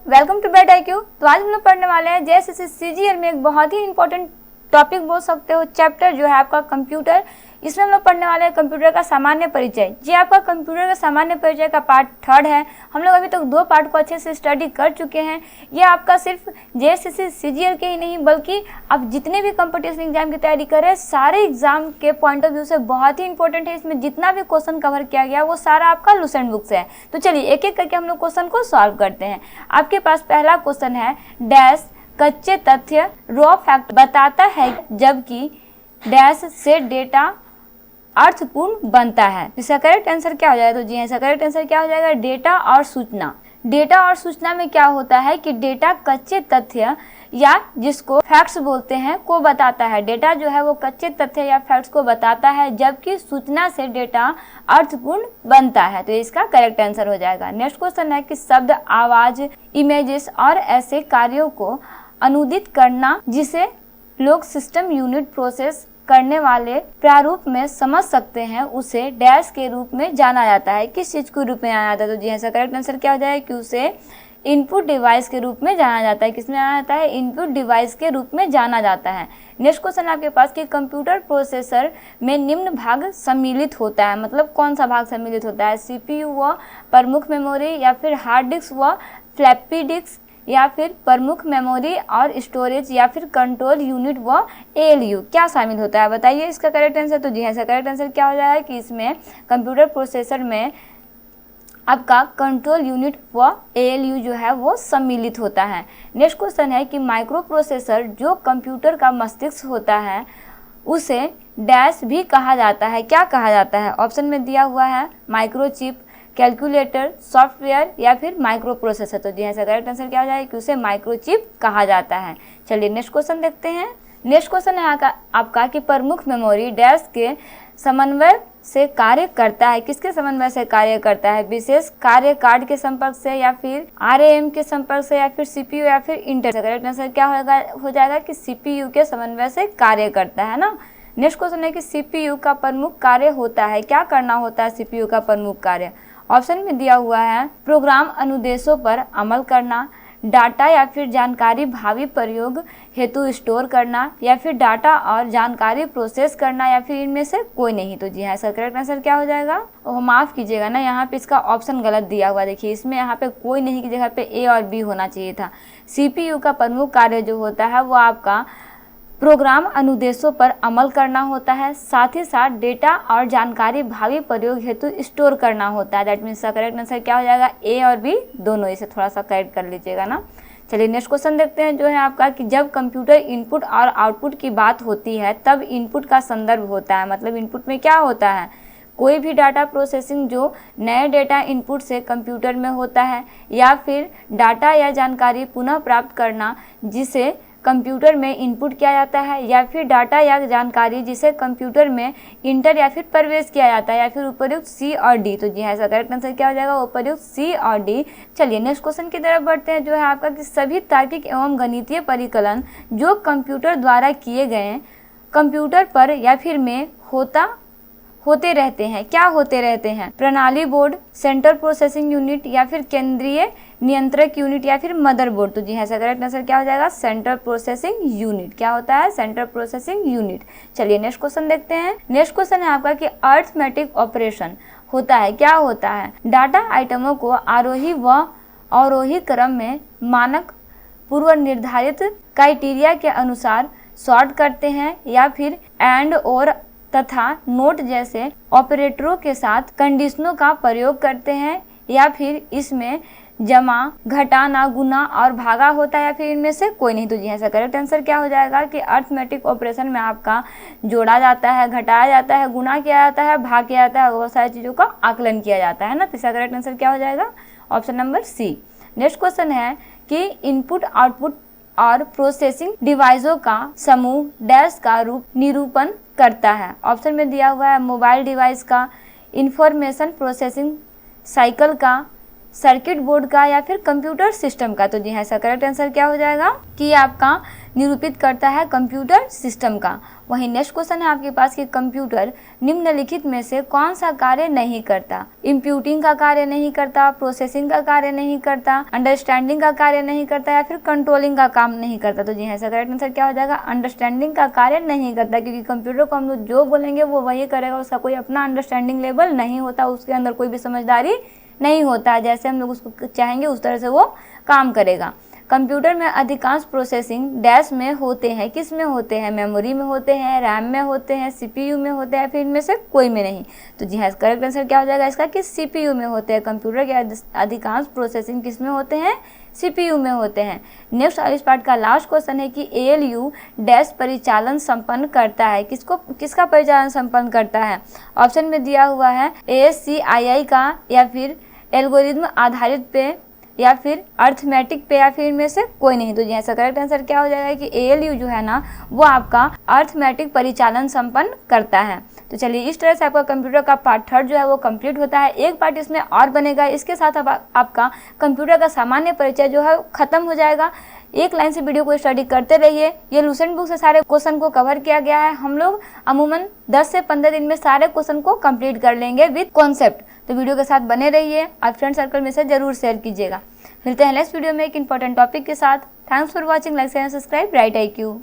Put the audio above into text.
Welcome to bet IQ। तो आज हम लोग पढ़ने वाले हैं जेएसएससी सीजीएल में एक बहुत ही इंपॉर्टेंट टॉपिक बोल सकते हो, चैप्टर जो है आपका कंप्यूटर। इसमें हम लोग पढ़ने वाले हैं कंप्यूटर का सामान्य परिचय। जी आपका कंप्यूटर का सामान्य परिचय का पार्ट 3 है। हम लोग अभी तक 2 पार्ट को अच्छे से स्टडी कर चुके हैं। ये आपका सिर्फ जेएसएससी सीजीएल के ही नहीं बल्कि आप जितने भी कंपटीशन एग्जाम की तैयारी कर रहे हैं सारे एग्जाम के पॉइंट ऑफ व्यू से बहुत ही इंपॉर्टेंट है। इसमें जितना भी क्वेश्चन कवर किया गया वो सारा आपका लुसेंट बुक से है। तो चलिए एक एक करके हम लोग क्वेश्चन को सॉल्व करते हैं। आपके पास पहला क्वेश्चन है, डैश कच्चे तथ्य रॉ फैक्ट बताता है जबकि डैश से डेटा अर्थपूर्ण बनता है। इसका करेक्ट आंसर क्या हो जाएगा? तो जी इसका करेक्ट आंसर क्या हो जाएगा? डेटा और सूचना। डेटा और सूचना में क्या होता है कि डेटा कच्चे तथ्य या जिसको फैक्ट्स बोलते हैं को बताता है। डेटा जो है वो कच्चे तथ्य या फैक्ट्स को बताता है जबकि सूचना से डेटा अर्थपूर्ण बनता है। तो इसका करेक्ट आंसर हो जाएगा। नेक्स्ट क्वेश्चन है कि शब्द, आवाज, इमेजेस और ऐसे कार्यों को अनुदित करना जिसे लोग सिस्टम यूनिट प्रोसेस करने वाले प्रारूप में समझ सकते हैं उसे डैश के रूप में जाना जाता है। किस चीज के रूप में जाना जाता है? तो जी इसका करेक्ट आंसर क्या हो जाएगा कि उसे इनपुट डिवाइस के रूप में जाना जाता है। किसमें जाना जाता है? इनपुट डिवाइस के रूप में जाना जाता है। नेक्स्ट क्वेश्चन आपके पास कि कंप्यूटर प्रोसेसर में निम्न भाग सम्मिलित होता है। मतलब कौन सा भाग सम्मिलित होता है? सीपीयू व प्रमुख मेमोरी या फिर हार्ड डिस्क व फ्लैपी डिस्क या फिर प्रमुख मेमोरी और स्टोरेज या फिर कंट्रोल यूनिट व एएलयू क्या शामिल होता है? बताइए इसका करेक्ट आंसर। तो जी हाँ, इसका करेक्ट आंसर क्या हो जाएगा कि इसमें कंप्यूटर प्रोसेसर में आपका कंट्रोल यूनिट व एएलयू जो है वो सम्मिलित होता है। नेक्स्ट क्वेश्चन है कि माइक्रो प्रोसेसर जो कंप्यूटर का मस्तिष्क होता है उसे डैश भी कहा जाता है। क्या कहा जाता है? ऑप्शन में दिया हुआ है माइक्रोचिप, कैलकुलेटर, सॉफ्टवेयर या फिर माइक्रो प्रोसेसर। तो जी हाँ, इसका करेक्ट आंसर क्या हो जाएगा कि उसे माइक्रोचिप कहा जाता है। चलिए नेक्स्ट क्वेश्चन देखते हैं। नेक्स्ट क्वेश्चन है आपका कि प्रमुख मेमोरी डैश के समन्वय से कार्य करता है। किसके समन्वय से कार्य करता है? विशेष कार्य कार्ड के संपर्क से या फिर आरएएम के संपर्क से या फिर सीपीयू या फिर इंटेल। करेक्ट आंसर क्या हो जाएगा कि सीपीयू के समन्वय से कार्य करता है ना। नेक्स्ट क्वेश्चन है कि सीपीयू का प्रमुख कार्य होता है। क्या करना होता है सीपीयू का प्रमुख कार्य? ऑप्शन में दिया हुआ है प्रोग्राम अनुदेशों पर अमल करना, डाटा या फिर जानकारी भावी प्रयोग हेतु स्टोर करना या फिर डाटा और जानकारी प्रोसेस करना या फिर इनमें से कोई नहीं। तो जी हाँ, इसका करेक्ट आंसर क्या हो जाएगा? ओह माफ़ कीजिएगा ना, यहाँ पे इसका ऑप्शन गलत दिया हुआ। देखिए इसमें यहाँ पे कोई नहीं की जगह पे ए और बी होना चाहिए था। सीपीयू का प्रमुख कार्य जो होता है वो आपका प्रोग्राम अनुदेशों पर अमल करना होता है, साथ ही साथ डेटा और जानकारी भावी प्रयोग हेतु स्टोर करना होता है। दैट मीन्स का करेक्ट आंसर क्या हो जाएगा? ए और बी दोनों। इसे थोड़ा सा करेक्ट कर लीजिएगा ना। चलिए नेक्स्ट क्वेश्चन देखते हैं जो है आपका कि जब कंप्यूटर इनपुट और आउटपुट की बात होती है तब इनपुट का संदर्भ होता है। मतलब इनपुट में क्या होता है? कोई भी डाटा प्रोसेसिंग जो नए डेटा इनपुट से कंप्यूटर में होता है या फिर डाटा या जानकारी पुनः प्राप्त करना जिसे कंप्यूटर में इनपुट किया जाता है या फिर डाटा या जानकारी जिसे कंप्यूटर में इंटर या फिर प्रवेश किया जाता है या फिर उपर्युक्त सी और डी। तो जी हाँ, इसका करेक्ट आंसर क्या हो जाएगा? उपर्युक्त सी और डी। चलिए नेक्स्ट क्वेश्चन की तरफ बढ़ते हैं जो है आपका कि सभी तार्किक एवं गणितीय परिकलन जो कंप्यूटर द्वारा किए गए कंप्यूटर पर या फिर में होते रहते हैं। क्या होते रहते हैं? प्रणाली बोर्ड, सेंट्रल प्रोसेसिंग यूनिट या फिर केंद्रीय नियंत्रक यूनिट या फिर मदरबोर्ड। तो जी हाँ, इसका करेक्ट आंसर क्या हो जाएगा? Central processing unit. क्या होता है? Central processing unit. चलिए नेक्स्ट क्वेश्चन देखते हैं। नेक्स्ट क्वेश्चन है आपका कि अर्थमेटिक ऑपरेशन होता है। क्या होता है? डाटा आइटमों को आरोही व अवरोही क्रम में मानक पूर्व निर्धारित क्राइटेरिया के अनुसार सॉर्ट करते हैं या फिर एंड और तथा नोट जैसे ऑपरेटरों के साथ कंडीशनों का प्रयोग करते हैं या फिर इसमें जमा, घटाना, गुना और भागा होता है या फिर इनमें से कोई नहीं। तो जी ऐसा करेक्ट आंसर क्या हो जाएगा कि अर्थमेटिक ऑपरेशन में आपका जोड़ा जाता है, घटाया जाता है, गुना किया जाता है, भाग किया जाता है, बहुत सारी चीज़ों का आकलन किया जाता है ना। तो इसका करेक्ट आंसर क्या हो जाएगा? Option number C. Next question है कि इनपुट आउटपुट और प्रोसेसिंग डिवाइसों का समूह डैश का रूप निरूपण करता है। ऑप्शन में दिया हुआ है मोबाइल डिवाइस का, इंफॉर्मेशन प्रोसेसिंग साइकिल का, सर्किट बोर्ड का या फिर कंप्यूटर सिस्टम का। तो जी हाँ, इसका करेक्ट आंसर क्या हो जाएगा कि आपका निरूपित करता है कंप्यूटर सिस्टम का। वहीं नेक्स्ट क्वेश्चन है आपके पास कि कंप्यूटर निम्नलिखित में से कौन सा कार्य नहीं करता। इंप्यूटिंग का कार्य नहीं करता, प्रोसेसिंग का कार्य नहीं करता, अंडरस्टैंडिंग का कार्य नहीं करता या फिर कंट्रोलिंग का काम नहीं करता। तो जी हाँ, इसका करेक्ट आंसर क्या हो जाएगा, अंडरस्टैंडिंग का कार्य नहीं करता, क्योंकि कंप्यूटर को हम लोग जो बोलेंगे वो वही करेगा, उसका कोई अपना अंडरस्टैंडिंग लेवल नहीं होता, उसके अंदर कोई भी समझदारी नहीं होता है, जैसे हम लोग उसको चाहेंगे उस तरह से वो काम करेगा। कंप्यूटर में अधिकांश प्रोसेसिंग डैश में होते हैं, किस में होते हैं, मेमोरी में होते हैं, रैम में होते हैं, सीपीयू में होते हैं, फिर इनमें से कोई में नहीं। तो जी हाँ, करेक्ट आंसर क्या हो जाएगा इसका कि सीपीयू में होते हैं। कंप्यूटर के अधिकांश प्रोसेसिंग किस में होते हैं, सीपीयू में होते हैं। नेक्स्ट इस पार्ट का लास्ट क्वेश्चन है कि एएलयू डैश परिचालन संपन्न करता है, किसका परिचालन संपन्न करता है। ऑप्शन में दिया हुआ है ASCII का, या फिर एल्गोरिथम आधारित पे, या फिर अर्थमेटिक पे, या फिर इनमें से कोई नहीं। तो जैसा करेक्ट आंसर क्या हो जाएगा कि एएलयू जो है ना वो आपका अर्थमेटिक परिचालन संपन्न करता है। तो चलिए, इस तरह से आपका कंप्यूटर का पार्ट 3 जो है वो कंप्लीट होता है। एक पार्ट इसमें और बनेगा, इसके साथ आपका कंप्यूटर का सामान्य परिचय जो है खत्म हो जाएगा। एक लाइन से वीडियो को स्टडी करते रहिए। ये लुसेंट बुक से सारे क्वेश्चन को कवर किया गया है। हम लोग अमूमन 10 से 15 दिन में सारे क्वेश्चन को कंप्लीट कर लेंगे विद कॉन्सेप्ट। तो वीडियो के साथ बने रहिए और फ्रेंड सर्कल में से जरूर शेयर कीजिएगा। मिलते हैं नेक्स्ट वीडियो में एक इंपॉर्टेंट टॉपिक के साथ। Thanks for watching, like share and subscribe right IQ।